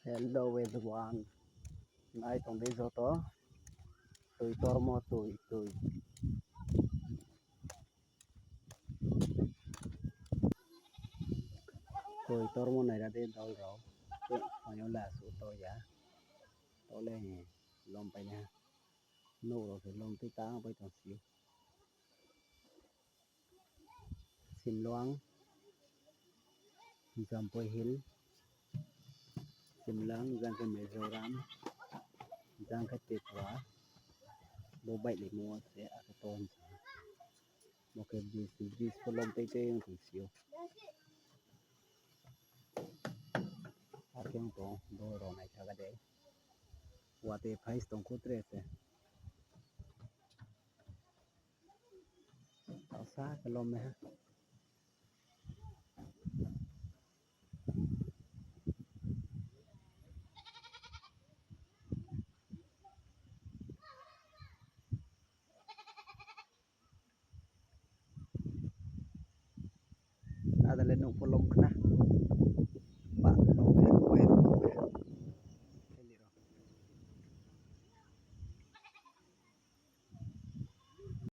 Hello everyone. Nay tong di soto. Tôi tormo tôi. Tôi tormo này ra đến đâu rồi. Tôi nhớ là số tôi giá. Tôi lên lom bay nha. Nô rồi thì lom tới tá với thằng xíu. Sim loang. Jampo hill. Sim loang giang cái Mizoram. Giang cái tiệt hóa. Bố bệnh để mua sẽ ở cái tôn. Một cái gì có lom tới thằng xíu. Akyong to do ro này cha cái đấy. Wate phai tong ko trese. Tao xa cái lom này ha. Ada lên nông polom kena.